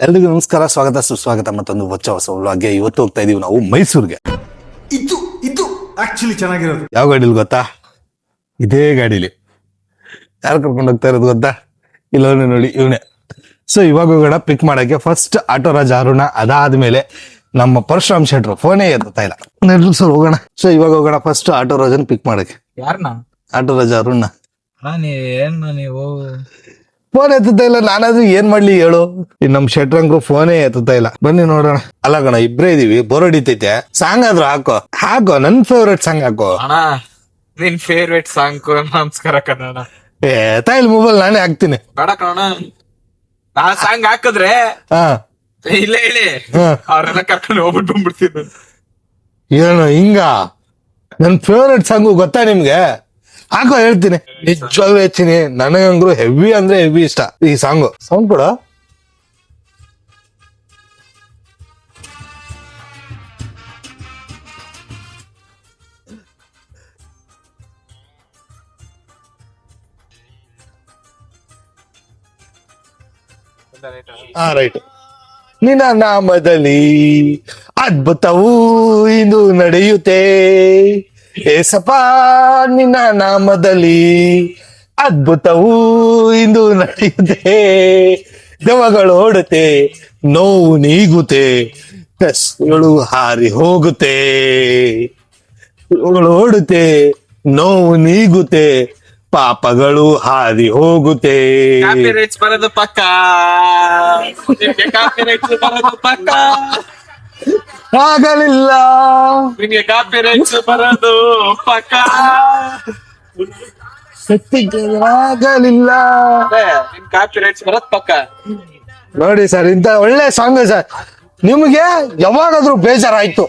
ಎಲ್ರಿಗೂ ನಮಸ್ಕಾರ, ಸ್ವಾಗತ ಸುಸ್ವಾಗತ ಮತ್ತೊಂದು ಹೊಸ ವ್ಲಾಗ್ಗೆ. ಇವತ್ತು ಹೋಗ್ತಾ ಇದೀವಿ ನಾವು ಮೈಸೂರಿಗೆ. ಇದು ಆಕ್ಚುಲಿ ಚೆನ್ನಾಗಿರೋದು. ಯಾವ ಗಾಡಿಲಿ ಗೊತ್ತಾ? ಇದೇ ಗಾಡಿಲಿ. ಯಾರು ಕರ್ಕೊಂಡು ಹೋಗ್ತಾ ಇರೋದು ಗೊತ್ತಾ? ಇಲ್ಲವನೇ ನೋಡಿ, ಇವನೇ. ಸೊ ಇವಾಗ ಹೋಗೋಣ ಪಿಕ್ ಮಾಡಕ್ಕೆ. ಫಸ್ಟ್ ಆಟೋ ರಾಜ ಅರುಣ, ಅದಾದ್ಮೇಲೆ ನಮ್ಮ ಪರಶುರಾಮ್ ಶೆಟ್ರು. ಫೋನೇ ಎತ್ತಾ ಇಲ್ಲ. ನಡ್ರಿ ಸರ್ ಹೋಗೋಣ. ಸೊ ಇವಾಗ ಹೋಗೋಣ ಫಸ್ಟ್ ಆಟೋ ರಾಜನ್ ಪಿಕ್ ಮಾಡಕ್ಕೆ. ಯಾರನ್ನ? ಆಟೋ ರಾಜ ಅರುಣ. ನೀವು ಫೋನ್ ಎತ್ತುತ್ತಾ ಇಲ್ಲ, ನಾನಾದ್ರೂ ಏನ್ ಮಾಡ್ಲಿ ಹೇಳು. ಇನ್ ನಮ್ ಶೆಟ್ರಂಗ್ರು ಫೋನೇ ಎತ್ತುತ್ತಾ ಇಲ್ಲ. ಬನ್ನಿ ನೋಡೋಣ. ಅಲ್ಲ ಕಣ, ಇಬ್ರೇ ಇದೀವಿ, ಬೋರ್ ಹೊಡಿತೈತೆ. ಸಾಂಗ್ ಆದ್ರೂ ಹಾಕೋ ನನ್ ಫೇವ್ರೇಟ್ ಸಾಂಗ್ ಹಾಕೋ. ಅಣ್ಣ, ನಿನ್ ಫೇವ್ರೇಟ್ ಸಾಂಗ್ ನಮಸ್ಕಾರ ಕನ್ನಡ. ತಾಯಿಲ್ ಮೊಬೈಲ್ ನಾನೇ ಹಾಕ್ತೀನಿ. ಬೇಡ ಕಣ, ಆ ಸಾಂಗ್ ಹಾಕಿದ್ರೆ ಹಾ ಇಲ್ಲೇ ಹೇಳಿ ಹಾ. ಅವ್ರೆಲ್ಲ ಕರ್ಕೊಂಡು ಹೋಗ್ಬಿಟ್ಟು ಬಂದ್ಬಿಡ್ತೀನಿ. ಏನು ಹಿಂಗ? ನನ್ ಫೇವ್ರೇಟ್ ಸಾಂಗು ಗೊತ್ತಾ ನಿಮ್ಗೆ? ಹಾಕೋ, ಹೇಳ್ತೀನಿ. ನಿಜವಾಗ್ಲೂ ಹೆಚ್ಚಿನಿ. ನನಗಂಗ್ರು ಹೆವಿ ಅಂದ್ರೆ ಹೆವಿ ಇಷ್ಟ ಈ ಸಾಂಗು. ಸೌಂಡ್ ಕೂಡ ರೈಟ್. ನಿನ್ನ ನಾಮದಲ್ಲಿ ಅದ್ಭುತವೂ ಇಂದು ನಡೆಯುತ್ತೆ ಏಸಪ್ಪ, ನಿನ್ನ ನಾಮದಲ್ಲಿ ಅದ್ಭುತವೂ ಇಂದು ನಡೆಯುತ್ತೆ. ದೆವ್ವಗಳು ಓಡುತ್ತೆ, ನೋವು ನೀಗುತ್ತೆ, ಕಷ್ಟಗಳು ಹಾರಿ ಹೋಗುತ್ತೆ. ದೆವ್ವಗಳು ಓಡುತ್ತೆ, ನೋವು ನೀಗುತ್ತೆ, ಪಾಪಗಳು ಹಾರಿ ಹೋಗುತ್ತೆ. ಕಾಪಿರೈಟ್ಸ್ ಬರೋದು ಪಕ್ಕ, ನಿಮ್ಗೆ ಕಾಪಿರೈಟ್ಸ್ ಬರೋದು ಪಕ್ಕ, ಆಗಲಿಲ್ಲ ನಿಮ್ಗೆ ಕಾಪಿರೈಟ್ಸ್ ಬರೋದು ಪಕ್ಕ. ಆಗಲಿಲ್ಲ. ನಿಮ್ ಕಾಪಿರೈಟ್ಸ್ ಬರೋದ್ ಪಕ್ಕ. ನೋಡಿ ಸರ್, ಇಂತ ಒಳ್ಳೆ ಸಾಂಗ್ ಸರ್. ನಿಮ್ಗೆ ಯಾವಾಗಾದ್ರೂ ಬೇಜಾರಾಯ್ತು,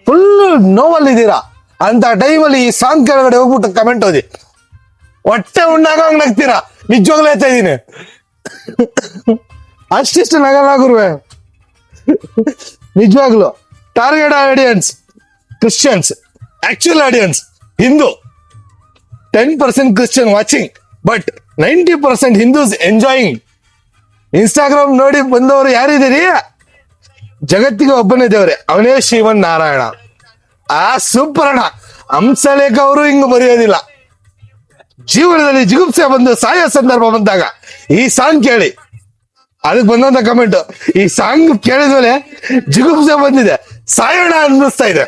ಫುಲ್ ನೋವಲ್ಲಿದ್ದೀರಾ ಅಂತ ಟೈಮಲ್ಲಿ ಈ ಸಾಂಗ್ ಕೆಳಗಡೆ ಹೋಗ್ಬಿಟ್ಟು ಕಮೆಂಟ್ ಓದಿ. ಹೊಟ್ಟೆ ಉಣ್ಣಾಗ ನಗ್ತೀರಾ. ನಿಜವಾಗ್ಲೂ ಹೇಳ್ತಾ ಇದೀನಿ. ಅಷ್ಟಿಷ್ಟು ನಗಲಾಗುರುವೆ. ನಿಜವಾಗ್ಲು target audience Christians, actual audience Hindu. 10% Christian watching, but 90% Hindus enjoying. Instagram ನೋಡಿ ಬಂದವರು ಯಾರಿದ್ದೀರಿ? ಜಗತ್ತಿಗೆ ಒಬ್ಬನೇ ದೇವ್ರೆ, ಅವನೇ ಶ್ರೀಮನ್ ನಾರಾಯಣ. ಸೂಪರ್ ಅಣ್ಣ. ಹಂಸಲೇಖ ಅವರು ಹಿಂಗ್ ಬರೆಯೋದಿಲ್ಲ. ಜೀವನದಲ್ಲಿ ಜಿಗುಪ್ಸೆ ಬಂದು ಸಾಯೋ ಸಂದರ್ಭ ಬಂದಾಗ ಈ ಸಾಂಗ್ ಕೇಳಿ. ಅದಕ್ಕೆ ಬಂದಂತ ಕಮೆಂಟ್, ಈ ಸಾಂಗ್ ಕೇಳಿದ್ಮೇಲೆ ಜಿಗುಪ್ಸೆ ಬಂದಿದೆ, ಸಾಯೋಣ ಅನ್ನಿಸ್ತಾ ಇದೆ.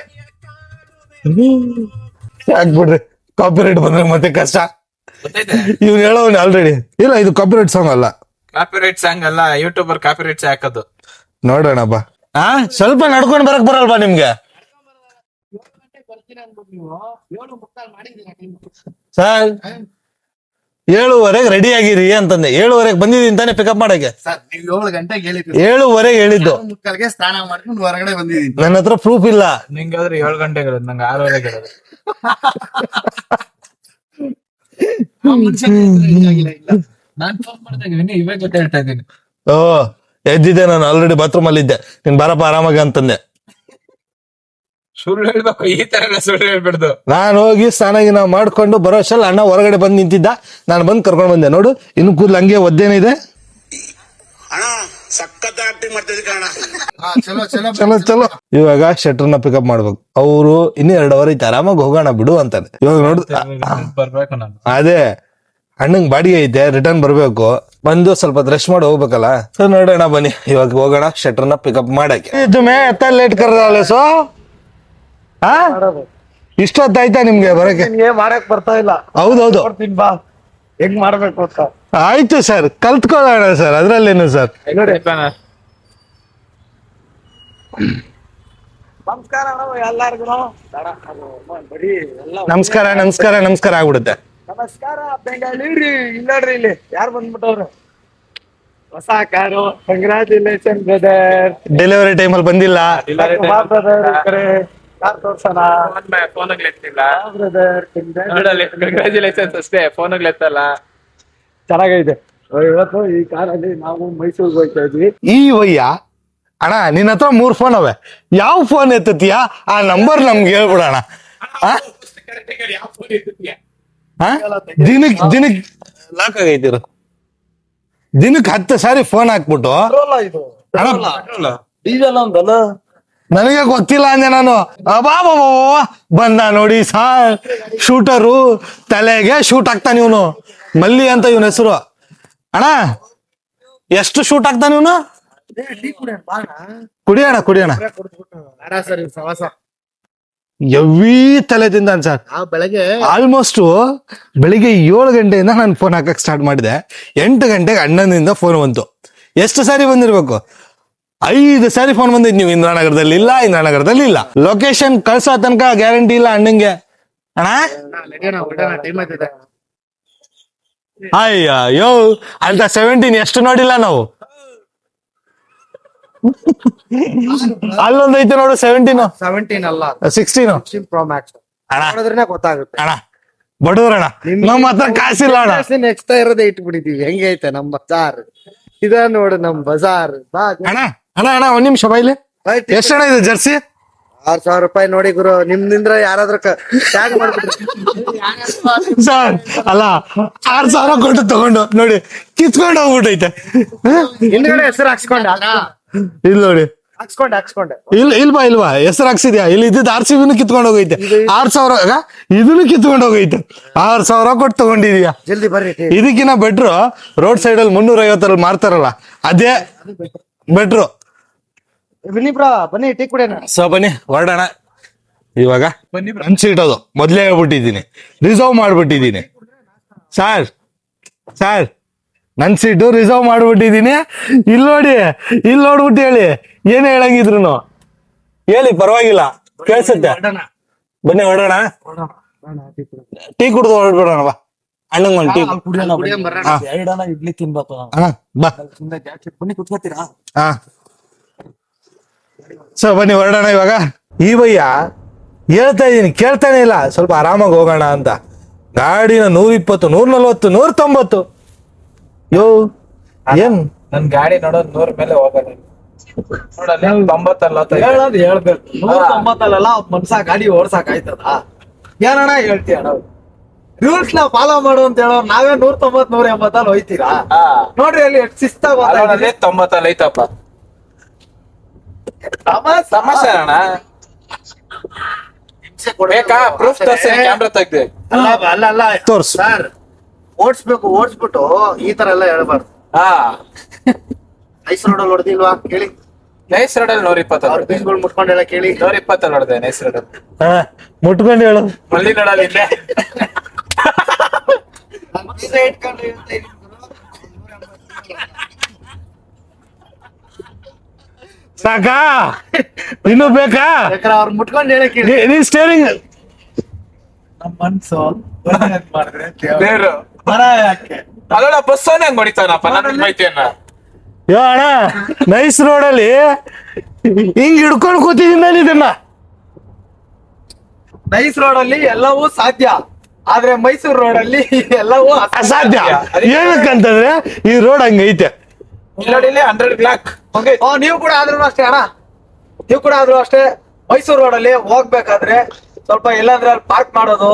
ಯಾಕ್ಬಿಡ್ರಿ, ಕಾಪಿರೈಟ್ ಬಂದ್ರೆ ಮತ್ತೆ ಕಷ್ಟ. ಇವ್ನು ಹೇಳೋನ್ ಆಲ್ರೆಡಿ. ಇಲ್ಲ, ಇದು ಕಾಪಿರೈಟ್ ಸಾಂಗ್ ಅಲ್ಲ. ಕಾಪಿರೈಟ್ ಸಾಂಗ್ ಅಲ್ಲ, ಯೂಟ್ಯೂಬರ್ ಕಾಪಿರೈಟ್ಸ್ ಹಾಕೋದು. ನೋಡೋಣ ಬಾ. ಸ್ವಲ್ಪ ನಡ್ಕೊಂಡ್ ಬರಕ್ ಬರಲ್ವಾ ನಿಮ್ಗೆ? ಸರ್ 7:15 ರೆಡಿ ಆಗಿರಿ ಅಂತಂದೆ. 7:15 ಬಂದಿದ್ದೀನಿ ತಾನೇ ಪಿಕಪ್ ಮಾಡಕ್ಕೆ. ಸರ್, ನೀವು 7 ಗಂಟೆಗೆ ಹೇಳಿದ್ರಿ. 7:15 ಹೇಳಿದ್ದು. 6:30ಗೆ ಸ್ನಾನ ಮಾಡ್ಕೊಂಡು ಹೊರಗಡೆ ಬಂದಿದ್ದೀನಿ. ನನ್ನ ಹತ್ರ ಪ್ರೂಫ್ ಇಲ್ಲ. ನಿಂಗಾದ್ರೆ 7 ಗಂಟೆಗೆ ಹೇಳೋದು, ನಂಗೆ 6:30 ಹೇಳೋದು. ನಾನ್ ಫೋನ್ ಮಾಡ್ದಾಗ ಇವಾಗ ಗೊತ್ತ ಹೇಳ್ತಾ ಇದ್ದೀನಿ. ಓ, ಎದ್ದಿದ್ದೆ ನಾನು, ಆಲ್ರೆಡಿ ಬಾತ್ರೂಮ್ ಅಲ್ಲಿ ಇದ್ದೆ. ನೀನ್ ಬಾರಪ್ಪ ಆರಾಮಾಗಿ ಅಂತಂದೆ. ಸುಳ್ಳು ಹೇಳ್ಬೇಕು, ಈ ತರ ಎಲ್ಲ ಸುಳ್ಳು ಹೇಳ್ಬಿಡ್ದು. ನಾನು ಹೋಗಿ ಸ್ನಾನ ಮಾಡ್ಕೊಂಡು ಬರೋಷ್ಟಲ್ಲಿ ಅಣ್ಣ ಹೊರಗಡೆ ಬಂದು ನಿಂತಿದ್ದ. ನಾನು ಬಂದು ಕರ್ಕೊಂಡು ಬಂದೆ. ನೋಡು, ಇನ್ನು ಕೂದಲು ಹಂಗೆ ಒದ್ದೇನಿದೆ. ಚಲೋ. ಇವಾಗ ಶೆಟ್ರನ್ನ ಪಿಕಪ್ ಮಾಡ್ಬೇಕು. ಅವರು ಇನ್ನು 2 ಅವರ್ ಐತೆ, ಆರಾಮಾಗಿ ಹೋಗೋಣ ಬಿಡು ಅಂತಾರೆ. ಇವಾಗ ನೋಡು, ಬರ್ಬೇಕು ನಾನು. ಅದೇ ಅಣ್ಣಂಗ್ ಬಾಡಿಗೆ ಐತೆ, ರಿಟರ್ನ್ ಬರ್ಬೇಕು. ಬಂದು ಸ್ವಲ್ಪ ರೆಸ್ಟ್ ಮಾಡಿ ಹೋಗ್ಬೇಕಲ್ಲ. ಸೊ ನೋಡೋಣ ಬನ್ನಿ, ಇವಾಗ ಹೋಗೋಣ ಶೆಟ್ರನ್ನ ಪಿಕಪ್ ಮಾಡಕ್ಕೆ. ಲೇಟ್ ಕರ್ದಾಲೆ ಸೊ ಇಷ್ಟೊತ್ತಾಯ್ತಾ ನಿಮ್ಗೆ ಬರಕ್ಕೆ? ಮಾಡಕ್ ಬರ್ತಾ ಇಲ್ಲ. ಹೌದೌದು, ಬಾ ಹೆಂಗ್ ಮಾಡ್ಬೇಕು ಅಂತ. ಆಯ್ತು ಸರ್, ಕಲ್ತ್ಕೊಳ್ಳೋಣ ಸರ್, ಅದ್ರಲ್ಲೇನು ಸರ್. ನಮಸ್ಕಾರ ಎಲ್ಲಾರ್ಗು. ನಮಸ್ಕಾರ ನಮಸ್ಕಾರ ನಮಸ್ಕಾರ ಆಗ್ಬಿಡುತ್ತೆ. ನಮಸ್ಕಾರ ಬೆಂಗಳೂರು. ಇಲ್ಲೋಡ್ರಿ, ಇಲ್ಲಿ ಯಾರು ಬಂದ್ಬಿಟ್ಟವ್ರು? ಹೊಸ ಕಾರು. Congratulation brother. ಡೆಲಿವರಿ ಟೈಮಲ್ಲಿ ಬಂದಿಲ್ಲ. ಕಾರ್ ತೋರ್ಸೋಣ ಬ್ರದರ್. ಕಂಗ್ರಾಚುಲೇಷನ್ಸ್ ಅಷ್ಟೇ, ಫೋನ್ ಎತ್ತಲ್ಲ. ಚೆನ್ನಾಗೈತೆ. ಇವತ್ತು ಈ ಕಾರಲ್ಲಿ ನಾವು ಮೈಸೂರಿಗೆ ಹೋಗ್ತಾ ಇದ್ವಿ. ಈ ವಯ್ಯ ಅಣ್ಣ, ನಿನ್ನ ಹತ್ರ 3 ಫೋನ್ ಅವೆ. ಯಾವ ಫೋನ್ ಎತ್ತತೀಯ? ಆ ನಂಬರ್ ನಮ್ಗೆ ಹೇಳ್ಬಿಡೋಣ. ದಿನಕ್ ಲಾಕ್ ಆಗೈತಿರ. ದಿನಕ್ಕೆ 10 ಸಾರಿ ಫೋನ್ ಹಾಕ್ಬಿಟ್ಟು ಡೀಸೆಲ್ ಅಂತಲ್ಲ. ನನಗೆ ಗೊತ್ತಿಲ್ಲ ಅಂದೆ ನಾನು. ಅಬಾಬಾ ಬಂದ ನೋಡಿ ಸಾರ್, ಶೂಟರು ತಲೆಗೆ ಶೂಟ್ ಆಗ್ತಾನೆ ಇವನು. ಮಲ್ಲಿ ಅಂತ ಇವನ ಹೆಸರು. ಅಣ್ಣ ಎಷ್ಟು ಶೂಟ್ ಆಗ್ತಾನೆ ಇವನು? ಕುಡಿಯೋಣ ಕುಡಿಯೋಣ. ಎವ್ವಿ ತಲೆ ತಿಂದಾನ ಸರ್. ಬೆಳಗ್ಗೆ ಆಲ್ಮೋಸ್ಟ್ ಬೆಳಿಗ್ಗೆ 7 ಗಂಟೆಯಿಂದ ನಾನು ಫೋನ್ ಹಾಕಕ್ ಸ್ಟಾರ್ಟ್ ಮಾಡಿದೆ. 8 ಗಂಟೆಗೆ ಅಣ್ಣನಿಂದ ಫೋನ್ ಬಂತು. ಎಷ್ಟು ಸಾರಿ ಬಂದಿರ್ಬೇಕು? 5 ಸಾರಿ ಫೋನ್ ಬಂದಿದ್. ನೀವು ಇಂದ್ರಾನಗರದಲ್ಲಿ ಇಲ್ಲ, ಇಂದ್ರಾನಗರದಲ್ಲಿ ಇಲ್ಲ. ಲೊಕೇಶನ್ ಕಳ್ಸೋ ತನಕ ಗ್ಯಾರಂಟಿ ಇಲ್ಲ ಅಣ್ಣಂಗೆ. ಅಣ್ಣ ಟೈಮ್ ಆಯ್ತದೆ. ಅಯ್ಯೋ ಅಂತ 17 ಎಷ್ಟು ನೋಡಿಲ್ಲ ನಾವು. ಅಲ್ಲೊಂದ್ ಐತೆ ನೋಡು 17 17 ಅಲ್ಲ 16 16 Pro Max. ಅಣ್ಣ ನೋಡಿದ್ರೆ ಗೊತ್ತಾಗುತ್ತೆ. ಅಣ್ಣ ಬಡವ್ರಣ್ಣ, ನಮ್ಮ ಹತ್ರ ಕಾಸಿಲ್ಲ ಅಣ್ಣ. ಎಕ್ಸ್ಟ್ರಾ ಇರೋದೇ ಇಟ್ಬಿಟ್ಟಿದೀವಿ. ಹೆಂಗೆ ಐತೆ ನಮ್ ಬಜಾರ್. ಇದ ನೋಡು ನಮ್ ಬಜಾರ್. ಅಣ್ಣ ಅಣ್ಣ ಅಣ್ಣ ಒಂದ್ ನಿಮಿಷ ಬೈಲಿ. ಎಷ್ಟಣ್ಣ ಇದೆ ಜರ್ಸಿ? 6,000 ರೂಪಾಯಿ ನೋಡಿ ಗುರು. ನಿಮ್ದಿಂದ್ರ ಯಾರಾದ್ರೂ ಟ್ಯಾಗ್ ಮಾಡ್ಬಿಟ್ರಿ. ಸರ್ ಅಲ್ಲ 6,000 ಕೊಟ್ಟು ತಗೊಂಡು ನೋಡಿ ಕಿತ್ಕೊಂಡು ಹೋಗ್ಬಿಟ್ಟೈತೆ. ಹಿಂದ್ಗಡೆ ಹೆಸರು ಹಾಕ್ಸ್ಕೊಂಡೆ. ಇಲ್ಲಿ ನೋಡಿ ಹಾಕ್ಸ್ಕೊಂಡೆ. ಇಲ್ವಾ ಹೆಸರು ಹಾಕ್ಸಿದ್ಯಾ? ಇಲ್ಲಿ ಇದ್ದಿದ್ದು RCB ಕಿತ್ಕೊಂಡು ಹೋಗೈತೆ. 6,000 ಇದನ್ನು ಕಿತ್ಕೊಂಡು ಹೋಗೈತೆ. 6,000 ಕೊಟ್ಟು ತಗೊಂಡಿದ್ಯಾ? ಜಲ್ದಿ ಬರ್ರಿ. ಇದಕ್ಕಿನ್ನ ಬೆಟ್ರು ರೋಡ್ ಸೈಡ್ ಅಲ್ಲಿ 350 ಮಾರ್ತಾರಲ್ಲ, ಅದೇ ಬೆಟ್ರು. ಬನ್ನಿ ಬ್ರಾ, ಬನ್ನಿ ಟೀ ಕುಡಿಯೋಣ. ಸೊ ಬನ್ನಿ ಹೊರಡೋಣ ಇವಾಗ. ನನ್ ಸೀಟ್ ಅದು ಮೊದ್ಲೇ ಹೇಳ್ಬಿಟ್ಟಿದ್ದೀನಿ, ರಿಸರ್ವ್ ಮಾಡ್ಬಿಟ್ಟಿದ್ದೀನಿ ಸರ್. ನನ್ ಸೀಟು ರಿಸರ್ವ್ ಮಾಡ್ಬಿಟ್ಟಿದ್ದೀನಿ. ಇಲ್ಲಿ ನೋಡಿ, ಇಲ್ಲಿ ನೋಡ್ಬಿಟ್ಟು ಹೇಳಿ, ಏನೇ ಹೇಳಂಗಿದ್ರು ಹೇಳಿ, ಪರವಾಗಿಲ್ಲ, ಕೇಳ್ಸುತ್ತೆ. ಬನ್ನಿ ಹೊರಡೋಣ. ಟೀ ಕುಡ್ದು ಹೊರಡ್ಬಿಡೋಣ ಬಾ. ಅಣ್ಣಂಗ್ ಒಂದು ಟೀ ಇಡ್ಲಿ ತಿನ್ಬೇಕು. ಬಾ. ಬನ್ನಿ ಕುತ್ಕೋತೀರಾ? ಹಾ ಸೊ ಬನ್ನಿ ಹೊರಡೋಣ ಇವಾಗ. ಈ ಭಯ್ಯ ಹೇಳ್ತಾ ಇದೀನಿ, ಕೇಳ್ತಾನೆ ಇಲ್ಲ. ಸ್ವಲ್ಪ ಆರಾಮಾಗಿ ಹೋಗೋಣ ಅಂತ. ಗಾಡಿನ 120, 140, 190. ಯೋ ಏನ್ ನನ್ ಗಾಡಿ ನೋಡೋದ್ 100 ಮೇಲೆ ಹೋಗೋಣ. ನೋಡಲ್ಲ 90 ಹೇಳೋದು ಹೇಳ್ಬೇಕು. 190 ಮನ್ಸ ಗಾಡಿ ಓಡ್ಸಾಕ್ ಆಯ್ತದ? ಏನಣ್ಣ ಹೇಳ್ತೀಯ? ರೂಲ್ಸ್ ನ ಫಾಲೋ ಮಾಡು ಅಂತ ಹೇಳೋ ನಾವೇ 190, 180 ಹೋಯ್ತೀರಾ? ನೋಡ್ರಿ ಅಲ್ಲಿ ಎಷ್ಟು ಶಿಸ್ತಾಗ 90 ಐತಪ್ಪ. ಸಮಸ್ಯೆ ಅಣ್ಣ. ಬೇಕಾ ಪ್ರೂಫ್ ತೋರ್ಸಿ, ಕ್ಯಾಮ್ರಾ ತೆಗ್ದು. ಅಲ್ಲ ತೋರ್ಸು. ಸರ್, ಓಡಿಸ್ಬಿಟ್ಟು ಈ ತರ ಎಲ್ಲ ಹೇಳ್ಬಾರ್ದು. ಐಸ್ ರೋಡ್ ಅಲ್ಲಿ ಹೊಡೆದಿಲ್ವಾ ಕೇಳಿ. ನೈಸ್ ರೋಡಲ್ಲಿ 120 ಬೀಸ್ಗಳು ಮುಟ್ಕೊಂಡು ಹೇಳ ಕೇಳಿ. 120 ನೋಡಿದೆ ನೈಸ್ ರೋಡಲ್ಲಿ. ಮುಟ್ಕೊಂಡು ಹೇಳು. ಮಳ್ಳಿ ನೋಡಲ್ಲ ಇಲ್ಲೇ. ಸಾಕಾ? ಇನ್ನು ಬೇಕಾ? ಅವ್ರು ಮುಟ್ಕೊಂಡು ಹೇಳ ಕೇಳಿ. ನೀ ಸ್ಟೇರಿಂಗ್ ನಮ್ಮ ಮನ್ಸು ಮಾಡಿದ್ರೆ ದೇವ್ರು ಅದೋಡ ಬಸ್ ಹೆಂಗ್ ಹೊಡಿತಾನಪ್ಪ ನನ್ನ ಮಾಹಿತಿಯನ್ನ. ಯೋ ಅಣ್ಣ, ನೈಸ್ ರೋಡಲ್ಲಿ ಹಿಂಗ್ ಹಿಡ್ಕೊಂಡು ಕೂತಿದ್ದೀನಿ ನಾನು ಇದನ್ನ. ನೈಸ್ ರೋಡ್ ಅಲ್ಲಿ ಎಲ್ಲವೂ ಸಾಧ್ಯ, ಆದ್ರೆ ಮೈಸೂರು ರೋಡ್ ಅಲ್ಲಿ ಎಲ್ಲವೂ ಅಸಾಧ್ಯ. ಏನಕ್ಕಂತಂದ್ರೆ ಈ ರೋಡ್ ಹಂಗೈತೆ. ನೋಡಿ 100 ಬ್ಲಾಕ್. ನೀವು ಕೂಡ ಆದ್ರೂ ಅಷ್ಟೇ ಅಣ್ಣ, ನೀವು ಕೂಡ ಆದ್ರೂ ಅಷ್ಟೇ. ಮೈಸೂರು ರೋಡ್ ಅಲ್ಲಿ ಹೋಗ್ಬೇಕಾದ್ರೆ ಸ್ವಲ್ಪ ಎಲ್ಲಾಂದ್ರೆ ಅಲ್ಲಿ ಪಾರ್ಕ್ ಮಾಡೋದು,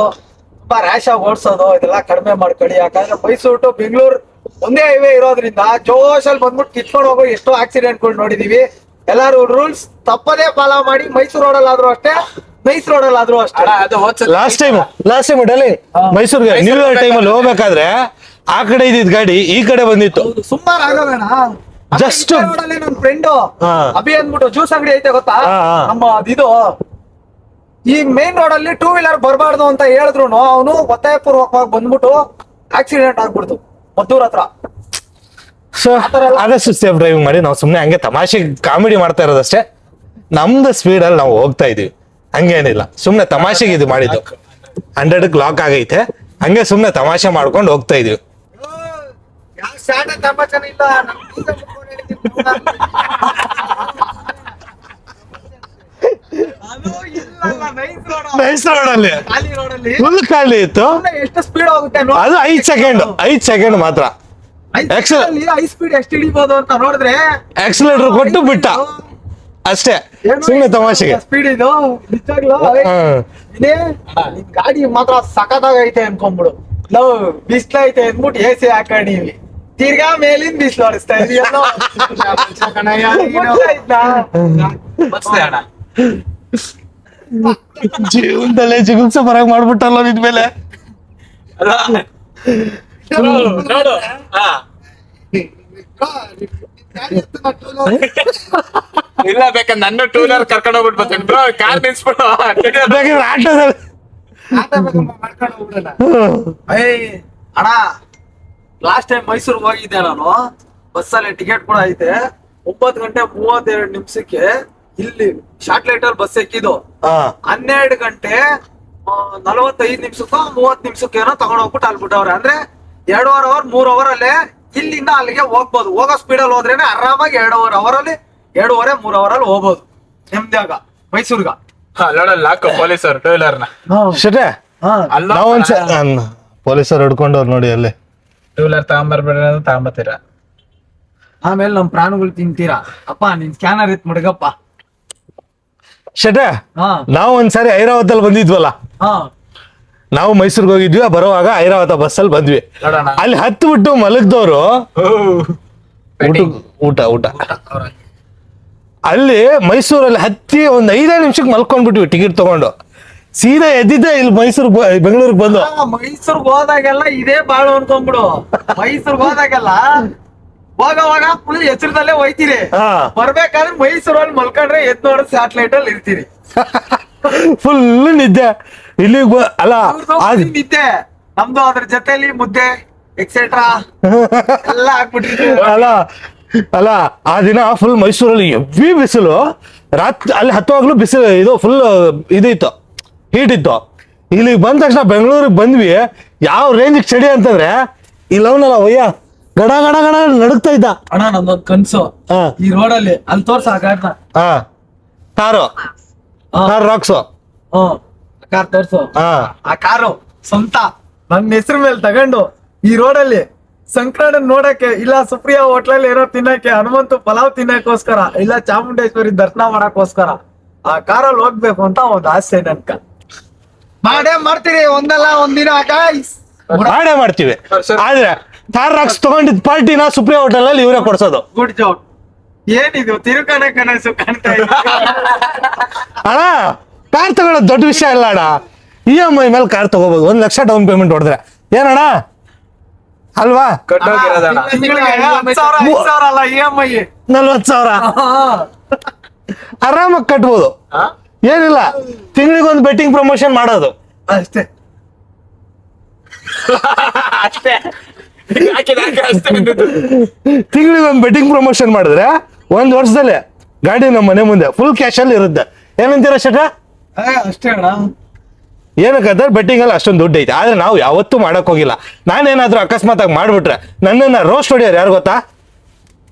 ತುಂಬಾ ರ್ಯಾಶ್ ಆಗಿ ಓಡಿಸೋದು, ಇದೆಲ್ಲ ಕಡಿಮೆ ಮಾಡ್ಕೊಳ್ಳಿ. ಯಾಕಂದ್ರೆ ಮೈಸೂರು ಟು ಬೆಂಗಳೂರು ಒಂದೇ ಹೈವೇ ಇರೋದ್ರಿಂದ ಜೋಶಲ್ಲಿ ಬಂದ್ಬಿಟ್ಟು ಕಿತ್ಕೊಂಡು ಹೋಗೋ ಎಷ್ಟೋ ಆಕ್ಸಿಡೆಂಟ್ಗಳು ನೋಡಿದೀವಿ. ಎಲ್ಲಾರು ರೂಲ್ಸ್ ತಪ್ಪದೇ ಫಾಲೋ ಮಾಡಿ. ಮೈಸೂರು ರೋಡಲ್ಲಿ ಆದ್ರೂ ಅಷ್ಟೇ, ನೈಸ್ ರೋಡಲ್ಲಿ ಆದ್ರೂ ಅಷ್ಟೇ. ಅದು ಲಾಸ್ಟ್ ಟೈಮ್ ಡೆಲ್ಲಿ ಮೈಸೂರ್ಗೆ ನ್ಯೂ ಇಯರ್ ಟೈಮಲ್ಲಿ ಹೋಗ್ಬೇಕಾದ್ರೆ ಆ ಕಡೆ ಇದ್ದಿದ್ ಗಾಡಿ ಈ ಕಡೆ ಬಂದಿತ್ತು. ಸುಮಾರು ಆಗೋಣ. Just- ನಮ್ ಫ್ರೆಂಡು ಹಾ. ಅಭಿ ಅಂದ್ಬಿಟ್ಟು ಜ್ಯೂಸ್ ಅಂಗಡಿ ಐತೆ ಗೊತ್ತಾ? ಹಾ. ನಮ್ಮ ಇದು ಈ ಮೇನ್ ರೋಡ್ ಅಲ್ಲಿ 2 ವೀಲರ್ ಬರಬಾರ್ದು ಅಂತ ಹೇಳಿದ್ರು ಅವನು ಒತ್ತಾಯಪೂರ್ವಕವಾಗಿ ಬಂದ್ಬಿಟ್ಟು ಆಕ್ಸಿಡೆಂಟ್ ಆಗ್ಬಿಡ್ತು ಮದ್ದೂರ್ ಹತ್ರ. ಸೊ ಆದಷ್ಟು ಸೇಫ್ ಡ್ರೈವಿಂಗ್ ಮಾಡಿ. ನಾವು ಸುಮ್ನೆ ಹಂಗೆ ತಮಾಷೆ ಕಾಮಿಡಿ ಮಾಡ್ತಾ ಇರೋದಷ್ಟೇ. ನಮ್ದು ಸ್ಪೀಡ್ ಅಲ್ಲಿ ನಾವು ಹೋಗ್ತಾ ಇದೀವಿ, ಹಂಗೇನಿಲ್ಲ. ಸುಮ್ನೆ ತಮಾಷೆಗೆ ಇದು ಮಾಡಿದ್ದು. 100 ಲಾಕ್ ಆಗೈತೆ, ಹಂಗೆ ಸುಮ್ನೆ ತಮಾಷೆ ಮಾಡ್ಕೊಂಡು ಹೋಗ್ತಾ ಇದೀವಿ. ಇಲ್ಲ ನೈಸ್ ರೋಡಲ್ಲಿ ಖಾಲಿ ರೋಡಲ್ಲಿ ಫುಲ್ ಖಾಲಿ ಇತ್ತು. ಎಷ್ಟು ಸ್ಪೀಡ್ ಹೋಗುತ್ತೆ ನೋಡಿ. ಅದು 5 ಸೆಕೆಂಡ್ ಮಾತ್ರ. ಹೈ ಸ್ಪೀಡ್ ಎಷ್ಟು ಹಿಡಿಬಹುದು ಅಂತ ನೋಡಿದ್ರೆ ಆಕ್ಸಿಲೇಟರ್ ಕೊಟ್ಟು ಬಿಟ್ಟ ಅಷ್ಟೇ, ಸುಮ್ನೆ ತಮಾಷೆಗೆ. ಸ್ಪೀಡ್ ಇದು ನಿಜಾಗ್ಲೂ. ಇದೇ ನಿನ್ ಗಾಡಿ ಮಾತ್ರ ಸಖತ್ತಾಗೈತೆ ಅನ್ಕೊಂಡ್ಬಿಡು. ನಾವು ಬಿಸ್ಲೈತೆ ಅಂದ್ಬಿಟ್ಟು AC ಹಾಕೊಂಡಿವಿ. ತಿರ್ಗಾ ಮೇಲಿಂದ ಬಿಸಿಲು ಹೊಡಿಸ್ತಾ ಇದೆಯಲ್ಲೋ ಬಸ್ತೆ ಅಣ್ಣ. ಜೀವನದಲ್ಲೇ ಜಿಗುಪ್ಸೆ ಬರಾಕ್ ಮಾಡ್ಬಿಟ್ಟಲ್ಲ ನಿನ್ ಅಲ್ಲ ನೋಡು ಹಾ ಇಲ್ಲ ಬೇಕಾದ್ರೆ ನನ್ನ ಟೂ ವೀಲರ್ ಕರ್ಕೊಂಡು ಹೋಗ್ಬಿಟ್ಟು ಬರ್ತೀನಿ ಬ್ರೋ, ಕಾರ್ ನಿಲ್ಸ್ಬಿಡು. ಆಟೋದಲ್ಲಿ ಏಯ್ ಅಣ್ಣ, ಲಾಸ್ಟ್ ಟೈಮ್ ಮೈಸೂರಿಗೆ ಹೋಗಿದ್ದೆ ನಾನು. ಬಸ್ಸಲ್ಲಿ ಟಿಕೆಟ್ ಕೂಡ ಐತೆ. 9:32 ಇಲ್ಲಿ ಶಾರ್ಟ್ ಲೈಟ್ ಅಲ್ಲಿ ಬಸ್ ಎಕ್ಕಿದ್ದು. 12:45 30 ತಗೊಂಡ್ ಹೋಗ್ಬಿಟ್ಟು ಅಲ್ಲಿ ಬಿಟ್ಟವ್ರೆ. ಅಂದ್ರೆ 2.5 ಅವರ್ 3 ಅವರ್ ಅಲ್ಲೇ ಇಲ್ಲಿಂದ ಅಲ್ಲಿಗೆ ಹೋಗ್ಬೋದು. ಹೋಗೋ ಸ್ಪೀಡಲ್ಲಿ ಹೋದ್ರೇನೆ ಆರಾಮಾಗಿ 2.5 ಅವರಲ್ಲಿ 2.5 3 ಅವರಲ್ಲಿ ಹೋಗ್ಬೋದು ನೆಮ್ಮದಿಯಾಗ ಮೈಸೂರ್ಗ. ನೋಡಲ್ಲ ಹಾಕು ಪೊಲೀಸರು ಟೂ ವೀಲರ್ನ. ಶಟೆ ಅಲ್ಲ ಪೊಲೀಸರು ಹಿಡ್ಕೊಂಡವ್ರು ನೋಡಿ ಅಲ್ಲಿ. ಟೂ ವೀಲರ್ ತಗೊಂಬರ್ಬೇಡ ತಗೊಂಬತ್ತೀರ. ಆಮೇಲೆ ನಮ್ ಪ್ರಾಣಿಗಳು ತಿಂತೀರಾ. ಅಪ್ಪ ನಿನ್ ಸ್ಕ್ಯಾನರ್ ಇತ್ ಮುಡ್ಗಪ್ಪ. ಶಟೆ ಹಾ ನಾವು ಒಂದ್ಸಾರಿ ಐರಾವತಲ್ಲಿ ಬಂದಿದ್ವಲ್ಲ, ಹಾ ನಾವು ಮೈಸೂರ್ಗೆ ಹೋಗಿದ್ವಿ. ಬರುವಾಗ ಐರಾವತ ಬಸ್ಸಲ್ಲಿ ಬಂದ್ವಿ. ನೋಡೋಣ. ಅಲ್ಲಿ ಹತ್ತು ಬಿಟ್ಟು ಮಲಗ್ದವ್ರು ಊಟ ಅಲ್ಲಿ ಮೈಸೂರಲ್ಲಿ ಹತ್ತಿ ಒಂದ್ 5 ನಿಮಿಷಕ್ಕೆ ಮಲ್ಕೊಂಡ್ಬಿಟ್ವಿ ಟಿಕೆಟ್ ತಗೊಂಡು. ಸೀದಾ ಎದ್ದಿದ್ದೆ ಇಲ್ಲಿ ಬೆಂಗಳೂರಿಗೆ ಬಂದು. ಮೈಸೂರ್ಗ್ ಹೋದಾಗೆಲ್ಲ ಇದೇ ಬಾಳು ಅನ್ಕೊಂಡ್ಬಿಡು. ಮೈಸೂರ್ಗ್ ಹೋದಾಗೆಲ್ಲ ಹೋಗವಾಗ ಫುಲ್ ಎಚ್ಚರದಲ್ಲೇ ಹೋಯ್ತೀರಿ. ಹಾ ಬರ್ಬೇಕಾದ್ರೆ ಮೈಸೂರಲ್ಲಿ ಮಲ್ಕೊಂಡ್ರೆ ಎದ್ ನೋಡ ಸ್ಯಾಟಲೈಟ್ ಅಲ್ಲಿ ಇರ್ತೀರಿ. ಫುಲ್ ನಿದ್ದೆ. ಇಲ್ಲಿಗೆ ಅಲ್ಲ ನಿದ್ದೆ ನಮ್ದು ಅದ್ರ ಜೊತೆಲಿ ಮುದ್ದೆ ಎಕ್ಸೆಟ್ರಾ ಎಲ್ಲ ಹಾಕ್ಬಿಟ್ಟಿದ್ವಿ. ಅಲ್ಲ ಆ ದಿನ ಫುಲ್ ಮೈಸೂರಲ್ಲಿ ಹೆವಿ ಬಿಸಿಲು. ರಾತ್ರಿ ಅಲ್ಲಿ ಹತ್ತುವಾಗ್ಲೂ ಬಿಸಿಲು ಇದು ಫುಲ್ ಇದಿತ್ತು, ಹೀಟ್ ಇತ್ತು. ಇಲ್ಲಿಗೆ ಬಂದ ತಕ್ಷಣ ಬೆಂಗಳೂರಿಗೆ ಬಂದ್ವಿ. ಯಾವ ರೇಂಜ್ ಚಳಿ ಅಂತಂದ್ರೆ ಇಲ್ಲವನಲ್ಲ ಒಯ್ಯ ಗಡ ಗಡ ಗಡ ನಡುಕ್ತಾ ಇದ್ದ. ಅಣ್ಣ ನಮ್ದೊಂದ್ ಕನ್ಸು ಹಾ ಈ ರೋಡಲ್ಲಿ ಅಲ್ಲಿ ತೋರ್ಸ ಆ ಗಾಡ್ನ. ಹಾ ಕಾರ್ ರಾಕ್ಸು. ಹ್ಮ್ ಕಾರ್ ತೋರ್ಸು. ಹಾ ಆ ಕಾರು ಸ್ವಂತ ನನ್ನ ಹೆಸರು ಮೇಲೆ ತಗೊಂಡು ಈ ರೋಡಲ್ಲಿ ಸಂಕ್ರಾಂತಿ ನೋಡಕ್ಕೆ, ಇಲ್ಲ ಸುಪ್ರಿಯಾ ಹೋಟ್ಲಲ್ಲಿ ಏನೋ ತಿನ್ನಕ್ಕೆ, ಹನುಮಂತು ಪಲಾವ್ ತಿನ್ನಕ್ಕೋಸ್ಕರ, ಇಲ್ಲ ಚಾಮುಂಡೇಶ್ವರಿ ದರ್ಶನ ಮಾಡಕ್ಕೋಸ್ಕರ ಆ ಕಾರಲ್ಲಿ ಹೋಗ್ಬೇಕು ಅಂತ ಒಂದ್ ಆಸೆ ನನ್ಕ. ಮಾಡೇ ಮಾಡ್ತೀರಿ ಒಂದಲ್ಲ ಒಂದಿನ ಗಾಯ್ಸ್. ಮಾಡೇ ಮಾಡ್ತೀವಿ. ಆದ್ರೆ ಕಾರ್ ರಾಕ್ಸ್ ತಗೊಂಡಿದ್ ಪಾರ್ಟಿನ ಸುಪ್ರಿಯಾ ಹೋಟೆಲ್ ಅಲ್ಲಿ ಇವರೇ ಕೊಡ್ಸೋದು. Good job. ಏನಿದು ತಿರುಕಣ ಕನಸು ಕಾಣ್ತಾ ಇದೆ. ಅಣ್ಣ ಕಾರ್ ತಗೊಳ್ಳೋದು ದೊಡ್ಡ ವಿಷಯ ಇಲ್ಲ ಅಣ್ಣ. EMI ಮೇಲೆ ಕಾರ್ ತಗೋಬಹುದು. 1 ಲಕ್ಷ ಡೌನ್ ಪೇಮೆಂಟ್ ಹೊಡೆದ್ರೆ ಏನಣ್ಣ ಅಲ್ವಾ? ಕಟ್ಟೋಗಿರೋದಣ್ಣ. ತಿಂಗ್ಳಿಗೆ 10,000 ಅಲ್ಲ EMI. 40,000 ಆರಾಮಾಗಿ ಕಟ್ಬೋದು. ಏನಿಲ್ಲ, ತಿಂಗಳಿಗೊಂದು ಬೆಟ್ಟಿಂಗ್ ಪ್ರಮೋಷನ್ ಮಾಡೋದು ಅಷ್ಟೇ. ಅಷ್ಟೇ ಅಷ್ಟೇ. ತಿಂಗಳಿಗೊಂದು ಬೆಟ್ಟಿಂಗ್ ಪ್ರಮೋಷನ್ ಮಾಡಿದ್ರೆ 1 ವರ್ಷದಲ್ಲೇ ಗಾಡಿ ನಮ್ಮ ಮನೆ ಮುಂದೆ ಫುಲ್ ಕ್ಯಾಶ್ ಅಲ್ಲಿ ಇರುತ್ತೆ. ಏನಂತೀರ ಶಟ? ಅಷ್ಟೇ ಅಣ್ಣ. ಏನಕ್ಕಂದ್ರೆ ಬೆಟ್ಟಿಂಗ್ ಅಲ್ಲಿ ಅಷ್ಟೊಂದು ದುಡ್ಡು ಐತೆ. ಆದ್ರೆ ನಾವು ಯಾವತ್ತೂ ಮಾಡಕ್ ಹೋಗಿಲ್ಲ. ನಾನೇನಾದ್ರೂ ಅಕಸ್ಮಾತ್ ಆಗಿ ಮಾಡ್ಬಿಟ್ರೆ ನನ್ನನ್ನ ರೋಸ್ಟ್ ಹೊಡಿಯೋರು ಯಾರು ಗೊತ್ತಾ?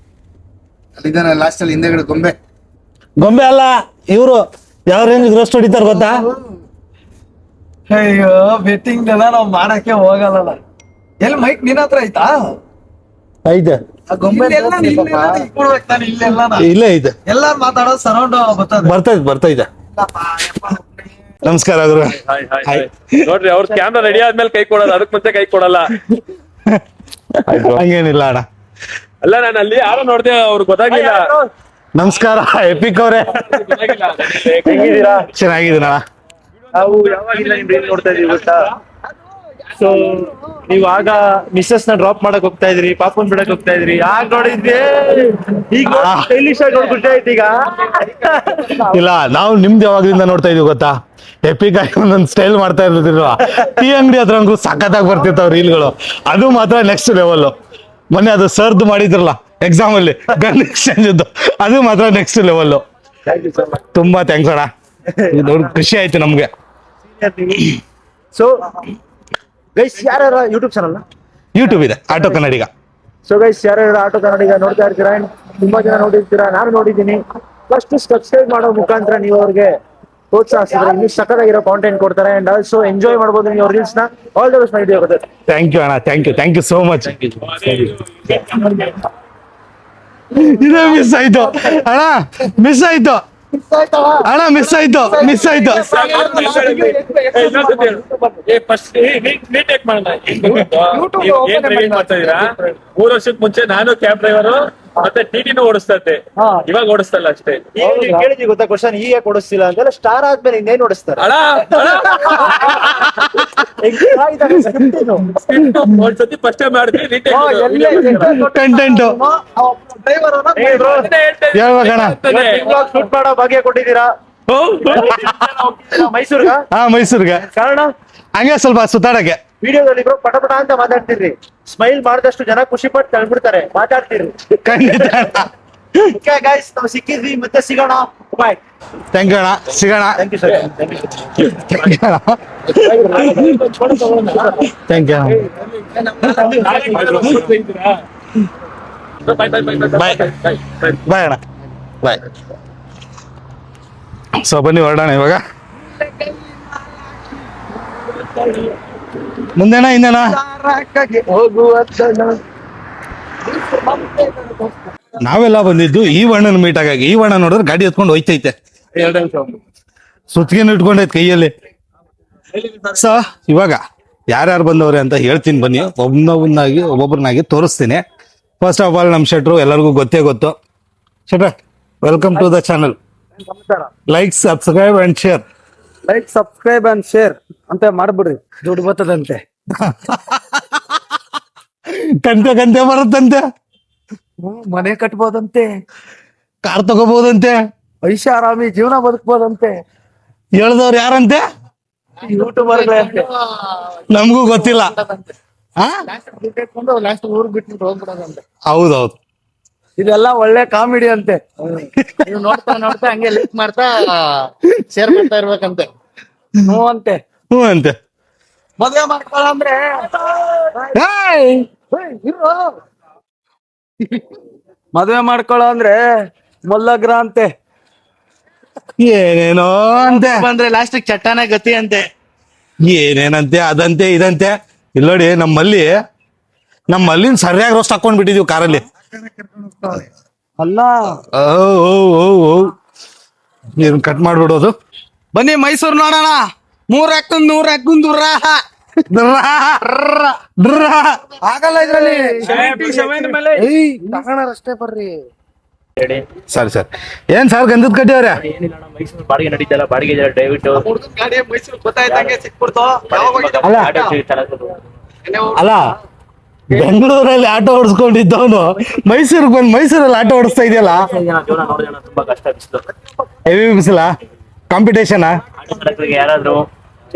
ಅಲ್ಲಿದ್ದಾನೆ ಲಾಸ್ಟ್ ಅಲ್ಲಿ ಹಿಂದೆಗಡೆ ಗೊಂಬೆ ಅಲ್ಲ, ಇವರು ಯಾವ ರೇಂಜ್ ರೋಸ್ಟ್ ಹೊಡಿತಾರ ಗೊತ್ತಾ? ಅಯ್ಯೋ ಬೆಟ್ಟಿಂಗ್ ಎಲ್ಲ ನಾವ್ ಮಾಡಕ್ಕೆ ಹೋಗಲ್ಲ. ಎಲ್ಲಿ ಮೈಕ್ ನಿನ್ನ ಹತ್ರ ಐತಾ? ಐತೆ, ಇಲ್ಲೆಲ್ಲ ಕೊಡ್ಬೇಕು ತಾನೆ. ಇಲ್ಲೆಲ್ಲ ಇಲ್ಲೇ ಐತೆ. ಎಲ್ಲಾರು ಮಾತಾಡೋದು ಸರೌಂಡ್ ಬರ್ತದೆ. ಬರ್ತೈತೆ. ನಮಸ್ಕಾರ ಗುರು. ನೋಡ್ರಿ ಅವ್ರ ಕ್ಯಾಮ್ರಾ ರೆಡಿ ಆದ್ಮೇಲೆ ಕೈ ಕೊಡೋದು, ಅದಕ್ ಮುಂಚೆ ಕೈ ಕೊಡಲ್ಲ. ಹಂಗೇನಿಲ್ಲ ಅಣ್ಣ. ಅಲ್ಲ ನಾನು ಅಲ್ಲಿ ಯಾರೋ ನೋಡ್ದೆ, ಅವ್ರಿಗೆ ಗೊತ್ತಾಗ್ಲಿಲ್ಲ. ನಮಸ್ಕಾರ ಎಪಿಕ್ ಅವರೇ, ಹೆಂಗಿದ್ದೀರಾ? ಚೆನ್ನಾಗಿದ್ದೀನಣ್ಣ. ನಾವು ಯಾವಾಗಿಲ್ಲ ನಿಮ್ ರೀಲ್ ನೋಡ್ತಾ ಇದೀವಿ ಗೊತ್ತಾ. ಸೊ ನೀವ್ ಆಗ ಮಿಸ್ಸಸ್ ನ ಡ್ರಾಪ್ ಮಾಡಕ್ ಹೋಗ್ತಾ ಇದ್ರಿ, ಪಾಪನ್ ಬಿಡಕ್ ಹೋಗ್ತಾ ಇದ್ರಿ. ಆಗ ನೋಡಿದ್ವಿ, ಈಗ ಸ್ಟೈಲಿಶ್ ಆಗಿ ನೋಡ್ಬಿಟ್ಟೆ ಆಯ್ತು ಈಗ. ಇಲ್ಲ, ನಾವು ನಿಮ್ದು ಯಾವಾಗ್ಲಿಂದ ನೋಡ್ತಾ ಇದೀವಿ ಗೊತ್ತಾ. ಎಪಿಕ್ ಆಗಿ ಒಂದೊಂದು ಸ್ಟೈಲ್ ಮಾಡ್ತಾ ಇರ್ತಿಲ್ವಾ. ಟೀ ಅಂಗಡಿ ಹತ್ರ ಸಖತ್ತಾಗಿ ಬರ್ತಿರ್ತಾವ ರೀಲ್ಗಳು. ಅದು ಮಾತ್ರ ನೆಕ್ಸ್ಟ್ ಲೆವೆಲ್. ಮೊನ್ನೆ ಅದು ಸರ್ದು ಮಾಡಿದ್ರಲ್ಲ ಎಕ್ಸಾಮ್ ಅಲ್ಲಿ ಗನ್ ಎಕ್ಸ್ಚೇಂಜ್, ಅದು ಮಾತ್ರ ನೆಕ್ಸ್ಟ್ ಲೆವೆಲ್. ತುಂಬಾ ಥ್ಯಾಂಕ್ಸ್ ಅಣ್ಣ, ದೊಡ್ಡ ಖುಷಿ ಆಯ್ತು ನಮ್ಗೆ. ಸೊ ಗೈಸ್, ಯಾರ್ಯಾರ ಯೂಟ್ಯೂಬ್ ಚಾನಲ್ ಯೂಟ್ಯೂಬ್ ಇದೆ ಆಟೋ ಕನ್ನಡಿಗ. ಸೊ ಗೈಸ್, ಯಾರ್ಯಾರ ಆಟೋ ಕನ್ನಡಿಗ ನೋಡ್ತಾ ಇರ್ತೀರಾ, ತುಂಬಾ ಜನ ನೋಡಿರ್ತೀರಾ, ನಾನು ನೋಡಿದ್ದೀನಿ. ಫಸ್ಟ್ ಸಬ್ಸ್ಕ್ರೈಬ್ ಮಾಡೋ ಮುಖಾಂತರ ನೀವು ಅವ್ರಿಗೆ ಪ್ರೋತ್ಸಾಹಿಸಿದ್ರೆ ಇನ್ನೂ ಸಕ್ಕತ್ತಾಗಿರೋ ಕಾಂಟೆಂಟ್ ಕೊಡ್ತಾರೆ. ಅಂಡ್ ಆಲ್ಸೋ ಎಂಜಾಯ್ ಮಾಡ್ಬೋದು ನೀವು ಅವ್ರ ರೀಲ್ಸ್ ನ. All the best my dear brother. Thank you ಅಣ್ಣ, ಥ್ಯಾಂಕ್ ಯು ಸೋ ಮಚ್. ಇದೇ ಮಿಸ್ ಆಯ್ತು ಅಣ್ಣ, ಮಿಸ್ ಆಯ್ತು. ಅಣ್ಣ ಮಿಸ್ ಆಯ್ತು ಮೂರು ವರ್ಷಕ್ಕೆ ಮುಂಚೆ ನಾನು ಕ್ಯಾಬ್ ಡ್ರೈವರ್ ಮತ್ತೆ ಟಿಟಿನೂ ಓಡಿಸ್ತಾ ಇದ್ದೆ. ಇವಾಗ ಓಡಿಸ್ತಲ್ಲ ಅಷ್ಟೇ. ಈಗ ನೀವು ಕೇಳಿದ್ವಿ ಗೊತ್ತಾ ಕ್ವಶನ್, ಈಗ ಕೊಡಿಸ್ತಿಲ್ಲ ಅಂತೆಲ್ಲ. ಸ್ಟಾರ್ ಆದ್ಮೇಲೆ ಇನ್ನೇನ್ ನೋಡಿಸ್ತಾರೆ? ಅಣ್ಣ ಒಂದ್ಸತಿ ಫಸ್ಟ್ ಟೈಮ್ ಮಾಡಿದ್ವಿ ಕಂಟೆಂಟ್ ಹೇಳ್ಬೇಕಣ್ಣ. ಶೂಟ್ ಮಾಡೋ ಭಾಗ್ಯ ಕೊಟ್ಟಿದ್ದೀರಾ ಮೈಸೂರ್ಗ? ಹಾ, ಮೈಸೂರ್ಗೆ. ಕಾರಣ ಹಂಗೆ ಸ್ವಲ್ಪ ಸುತ್ತಾಡಕ್ಕೆ. ವಿಡಿಯೋದಲ್ಲಿ ಬ್ರೋ ಪಟ ಪಟ ಅಂತ ಮಾತಾಡ್ತಿರ್ರಿ. ಸ್ಮೈಲ್ ಮಾಡಿದಷ್ಟು ಜನ ಖುಷಿ ಪಟ್ಟು ತಳ್ಬಿಡ್ತಾರೆ. ಮಾತಾಡ್ತಿರ್ರಿ. ಖಂಡಿತ. ಓಕೆ ಗೈಸ್, ನಾವು ಸಿಕ್ಕಿದ್ವಿ, ಮತ್ತೆ ಸಿಗೋಣ. ಬಾಯ್. ಥ್ಯಾಂಕ್ ಯು ಅಣ್ಣ, ಸಿಗೋಣ. Thank you sir. Thank you. Bye ಅಣ್ಣ, ಬಾಯ್. ಸೊ ಬನ್ನಿ ಹೊರಡೋಣ ಇವಾಗ. ಮುಂದೆನಾ ಹಿಂದೆನಾ? ನಾವೆಲ್ಲ ಬಂದಿದ್ದು ಈ ವಣ್ಣನ ಮೀಟ್ ಆಗಾಗಿ. ಈ ವಣ್ಣ ನೋಡಿದ್ರೆ ಗಾಡಿ ಎತ್ಕೊಂಡು ಹೋಯ್ತೈತೆ, ಸುತ್ತಿಗೆನ ಇಟ್ಕೊಂಡೈತೆ ಕೈಯಲ್ಲಿ. ಸೊ ಇವಾಗ ಯಾರ್ಯಾರು ಬಂದವ್ರೆ ಅಂತ ಹೇಳ್ತೀನಿ ಬನ್ನಿ. ಒಬ್ಬೊಬ್ಬರನ್ನಾಗಿ ತೋರಿಸ್ತೀನಿ. ಫಸ್ಟ್ ಆಫ್ ಆಲ್ ನಮ್ಮ ಶೆಟ್ರು ಎಲ್ಲರಿಗೂ ಗೊತ್ತೇ ಗೊತ್ತು. ಶೆಟ್ರ, welcome to the channel. Like, subscribe and share. Like, subscribe and share ಅಂತ ಮಾಡ್ಬಿಡ್ರಿ, ದುಡ್ಡು ಬರ್ತದಂತೆ. ಕಂತೆ ಬರುತ್ತಂತೆ, ಮನೆ ಕಟ್ಬೋದಂತೆ, ಕಾರ್ ತಗೋಬಹುದಂತೆ, ಐಷಾರಾಮಿ ಜೀವನ ಬದುಕ್ಬೋದಂತೆ. ಹೇಳ್ದವ್ರು ಯಾರಂತೆ? ಯೂಟ್ಯೂಬರ್ಗಳೇ ಅಂತೆ. ನಮಗೂ ಗೊತ್ತಿಲ್ಲ. ಲಾಸ್ಟ್ ಊರ್ ಬಿಟ್ಬಿಟ್ಟು ಹೋಗ್ಬಿಡೋದಂತೆ. ಹೌದೌದು, ಇದೆಲ್ಲ ಒಳ್ಳೆ ಕಾಮಿಡಿ ಅಂತೆ. ನೀವು ನೋಡ್ತಾ ಹಂಗೆ ಲೈಕ್ ಮಾಡ್ತಾ ಶೇರ್ ಮಾಡ್ತಾ ಇರ್ಬೇಕಂತೆ. ಹ್ಞೂ ಅಂತೆ. ಹ್ಞೂ ಅಂತೆ. ಮದ್ವೆ ಮಾಡ್ಕೊಳ್ಳಂದ್ರೆ ಮದ್ವೆ ಮಾಡ್ಕೊಳ್ಳೋ ಅಂದ್ರೆ ಮೊಲ್ಲಗ್ರ ಅಂತೆ. ಏನೇನೋ ಅಂತೆ, ಬಂದ್ರೆ ಲಾಸ್ಟ್ ಚಟ್ಟಾನೆ ಗತಿ ಅಂತೆ. ಏನೇನಂತೆ, ಅದಂತೆ ಇದಂತೆ. ಇಲ್ಲಿ ನೋಡಿ, ನಮ್ಮಲ್ಲಿನ ಸರಿಯಾಗಿ ರೋಸ್ಟ್ ಹಾಕೊಂಡ್ ಬಿಟ್ಟಿದೀವಿ ಕಾರಲ್ಲಿ. ಅಲ್ಲ, ನೀನ್ ಕಟ್ ಮಾಡ್ಬಿಡೋದು. ಬನ್ನಿ ಮೈಸೂರು ನೋಡೋಣ. 3 ಹಾಕೊಂಡ್ 100 ಹಾಕೊಂಡ್ ಆಗಲ್ಲ ಇದ್ರಲ್ಲಿ. ತಗೋಣರಷ್ಟೇ ಬರ್ರಿ. ಸರಿ ಏನ್ ಸರ್ ಗಂಧದ ಕಟ್ಟಿ ಅವ್ರೆ? ಮೈಸೂರು ಬಾಡಿಗೆ ನಡೀತಲ್ಲ, ಬಾಡಿಗೆ ದಯವಿಟ್ಟು ಗಾಡಿ ಮೈಸೂರು ಗೊತ್ತಾಯ್ತಂಗೆ ಸಿಕ್ಬಿಡ್ತು. ಅಲ್ಲ, ಬೆಂಗಳೂರಲ್ಲಿ ಆಟೋ ಓಡಿಸ್ಕೊಂಡಿದ್ದವನು ಮೈಸೂರಿಗೆ ಬಂದು ಮೈಸೂರಲ್ಲಿ ಆಟೋ ಓಡಿಸ್ತಾ ಇದೆಯಲ್ಲ. ಜೀವನ ನೋಡಿದ ತುಂಬಾ ಕಷ್ಟ ಬಿಸಿಲು. ಹೆವಿ ಬಿಸಿಲ, ಕಾಂಪಿಟೇಷನ್. ಯಾರಾದ್ರೂ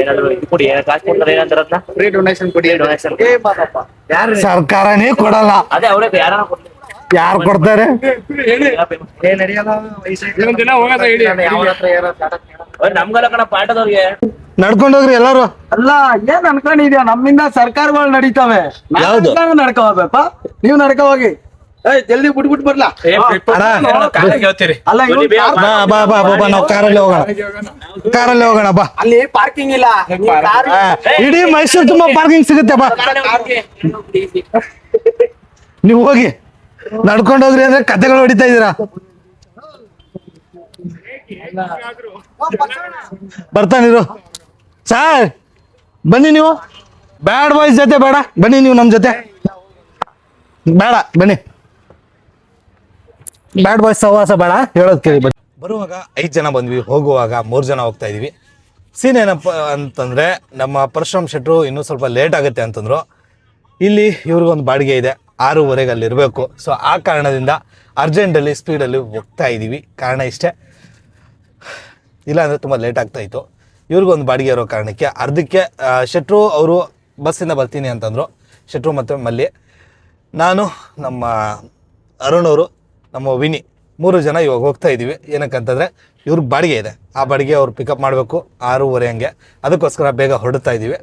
ಏನಾದ್ರು ಇದು ಕೊಡಿ, ಕಾಸು ಕೊಡ್ತಾರೆ, ಏನಂತಾರದ್ನ ಫ್ರೀ ಡೊನೇಷನ್ ಕೊಡಿ. ಡೊನೇಷನ್. ಸರ್ಕಾರನೇ ಕೊಡಲ್ಲ, ಅದೇ ಅವರೇ ಯಾರು ಕೊಡ್ತಾರೆ. ಯಾರು ಕೊಡ್ತಾರೆ? ನಮ್ಗಲ್ಲ ಕಣ ಪಾಠದವ್ರಿಗೆ. ನಡ್ಕೊಂಡೋಗ್ರಿ ಎಲ್ಲಾರು. ಅಲ್ಲ, ಏನ್ ಅನ್ಕೊಂಡಿದ್ಯಾ? ನಮ್ಮಿಂದ ಸರ್ಕಾರಗಳು ನಡೀತಾವೆ, ಯಾವ್ದು? ನಡ್ಕೊ ಹೋಗ್ಬೇಕ. ನೀವ್ ನಡ್ಕೊ ಹೋಗಿ. ಜಲ್ದಿ ಬಿಟ್ಬಿಟ್ಟು ಬರ್ಲಾ? ಅಲ್ಲ, ಇವ್ನು car- ಬಾ ನಾವು ಕಾರಲ್ಲಿ ಹೋಗೋಣ ಬಾ. ಅಲ್ಲಿ ಪಾರ್ಕಿಂಗ್ ಇಲ್ಲ. ಇಡೀ ಮೈಸೂರು ತುಂಬಾ ಪಾರ್ಕಿಂಗ್ ಸಿಗುತ್ತೆ ಬಾ. ನೀವು ಹೋಗಿ ನಡ್ಕೊಂಡೋಗ್ರಿ ಅಂದ್ರೆ ಕತೆಗಳು ಹೊಡಿತಾ ಇದೀರಾ. ಬರ್ತಾನಿರು ಸರ್, ಬನ್ನಿ ನೀವು. ಬ್ಯಾಡ್ ಬಾಯ್ಸ್ ಜೊತೆ ಬೇಡ, ಬನ್ನಿ ನೀವು ನಮ್ ಜೊತೆ. ಬೇಡ ಬನ್ನಿ, ಬ್ಯಾಡ್ ಬಾಯ್ಸ್ ಸಹವಾಸ ಬೇಡ, ಹೇಳೋದ್ ಕೇಳಿ ಬನ್ನಿ. ಬರುವಾಗ 5 ಜನ ಬಂದ್ವಿ, ಹೋಗುವಾಗ 3 ಜನ ಹೋಗ್ತಾ ಇದೀವಿ. ಸೀನ್ ಏನಪ್ಪ ಅಂತಂದ್ರೆ, ನಮ್ಮ ಪರಶುರಾಮ್ ಶೆಟ್ರು ಇನ್ನೂ ಸ್ವಲ್ಪ ಲೇಟ್ ಆಗುತ್ತೆ ಅಂತಂದ್ರು. ಇಲ್ಲಿ ಇವ್ರಿಗೊಂದು ಬಾಡಿಗೆ ಇದೆ, 6:15 ಅಲ್ಲಿ ಇರಬೇಕು. ಸೊ ಆ ಕಾರಣದಿಂದ ಅರ್ಜೆಂಟಲ್ಲಿ ಸ್ಪೀಡಲ್ಲಿ ಹೋಗ್ತಾ ಇದ್ದೀವಿ. ಕಾರಣ ಇಷ್ಟೇ, ಇಲ್ಲಾಂದರೆ ತುಂಬ ಲೇಟ್ ಆಗ್ತಾ ಇತ್ತು. ಇವ್ರಿಗೊಂದು ಬಾಡಿಗೆ ಇರೋ ಕಾರಣಕ್ಕೆ ಅರ್ಧಕ್ಕೆ ಶೆಟ್ರು ಅವರು ಬಸ್ಸಿಂದ ಬರ್ತೀನಿ ಅಂತಂದರು. ಶೆಟ್ರು ಮತ್ತು ಮಲ್ಲಿ, ನಾನು, ನಮ್ಮ ಅರುಣ್ ಅವರು, ನಮ್ಮ ವಿನಿ 3 ಜನ ಇವಾಗ ಹೋಗ್ತಾ ಇದ್ದೀವಿ. ಏನಕ್ಕಂತಂದರೆ ಇವ್ರಿಗೆ ಬಾಡಿಗೆ ಇದೆ, ಆ ಬಾಡಿಗೆ ಅವ್ರು ಪಿಕಪ್ ಮಾಡಬೇಕು 6:15 ಹಂಗೆ. ಅದಕ್ಕೋಸ್ಕರ ಬೇಗ ಹೊರಡ್ತಾ ಇದ್ದೀವಿ.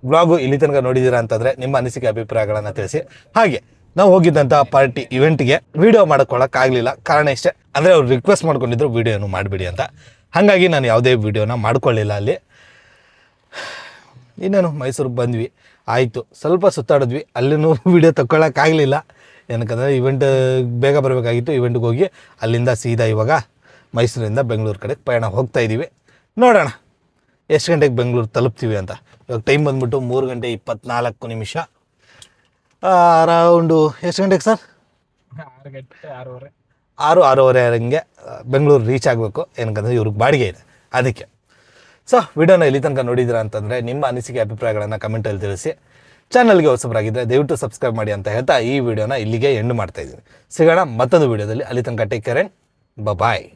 ಬ್ಲಾಗು ಇಲ್ಲಿ ತನಕ ನೋಡಿದ್ದೀರಾ ಅಂತಂದರೆ ನಿಮ್ಮ ಅನಿಸಿಕೆ ಅಭಿಪ್ರಾಯಗಳನ್ನು ತಿಳಿಸಿ. ಹಾಗೆ ನಾವು ಹೋಗಿದ್ದಂಥ ಪಾರ್ಟಿ ಇವೆಂಟ್ಗೆ ವೀಡಿಯೋ ಮಾಡ್ಕೊಳ್ಳೋಕ್ಕಾಗಲಿಲ್ಲ. ಕಾರಣ ಇಷ್ಟೇ, ಅಂದರೆ ಅವ್ರು ರಿಕ್ವೆಸ್ಟ್ ಮಾಡ್ಕೊಂಡಿದ್ರು ವೀಡಿಯೋನು ಮಾಡಿಬಿಡಿ ಅಂತ. ಹಾಗಾಗಿ ನಾನು ಯಾವುದೇ ವೀಡಿಯೋನ ಮಾಡ್ಕೊಳ್ಳಿಲ್ಲ ಅಲ್ಲಿ. ಇನ್ನೇನು ಮೈಸೂರಿಗೆ ಬಂದ್ವಿ, ಆಯಿತು, ಸ್ವಲ್ಪ ಸುತ್ತಾಡಿದ್ವಿ. ಅಲ್ಲಿನೂ ವೀಡಿಯೋ ತಗೊಳ್ಳೋಕ್ಕಾಗಲಿಲ್ಲ. ಏನಕ್ಕಂದರೆ ಇವೆಂಟ್ ಬೇಗ ಬರಬೇಕಾಗಿತ್ತು. ಇವೆಂಟ್ಗೆ ಹೋಗಿ ಅಲ್ಲಿಂದ ಸೀದಾ ಇವಾಗ ಮೈಸೂರಿಂದ ಬೆಂಗಳೂರು ಕಡೆ ಪಯಣ ಹೋಗ್ತಾ ಇದ್ದೀವಿ. ನೋಡೋಣ ಎಷ್ಟು ಗಂಟೆಗೆ ಬೆಂಗಳೂರು ತಲುಪ್ತೀವಿ ಅಂತ. ಇವಾಗ ಟೈಮ್ ಬಂದ್ಬಿಟ್ಟು 3:24. ಅರೌಂಡು ಎಷ್ಟು ಗಂಟೆಗೆ ಸರ್? 6:30 ಹಂಗೆ ಬೆಂಗಳೂರು ರೀಚ್ ಆಗಬೇಕು. ಏನಕ್ಕಂದರೆ ಇವ್ರಿಗೆ ಬಾಡಿಗೆ ಇದೆ ಅದಕ್ಕೆ. ಸೊ ವಿಡಿಯೋನ ಇಲ್ಲಿ ತನಕ ನೋಡಿದ್ದೀರಾ ಅಂತಂದರೆ ನಿಮ್ಮ ಅನಿಸಿಕೆ ಅಭಿಪ್ರಾಯಗಳನ್ನು ಕಮೆಂಟಲ್ಲಿ ತಿಳಿಸಿ. ಚಾನಲ್ಗೆ ಹೊಸಬರಾಗಿದ್ದರೆ ದಯವಿಟ್ಟು ಸಬ್ಸ್ಕ್ರೈಬ್ ಮಾಡಿ ಅಂತ ಹೇಳ್ತಾ ಈ ವಿಡಿಯೋನ ಇಲ್ಲಿಗೆ ಎಂಡ್ ಮಾಡ್ತಾಯಿದ್ದೀನಿ. ಸಿಗೋಣ ಮತ್ತೊಂದು ವಿಡಿಯೋದಲ್ಲಿ. ಅಲ್ಲಿ ತನಕ ಟೇಕ್ ಕೇರ್ ಆ್ಯಂಡ್ ಬಾಯ್.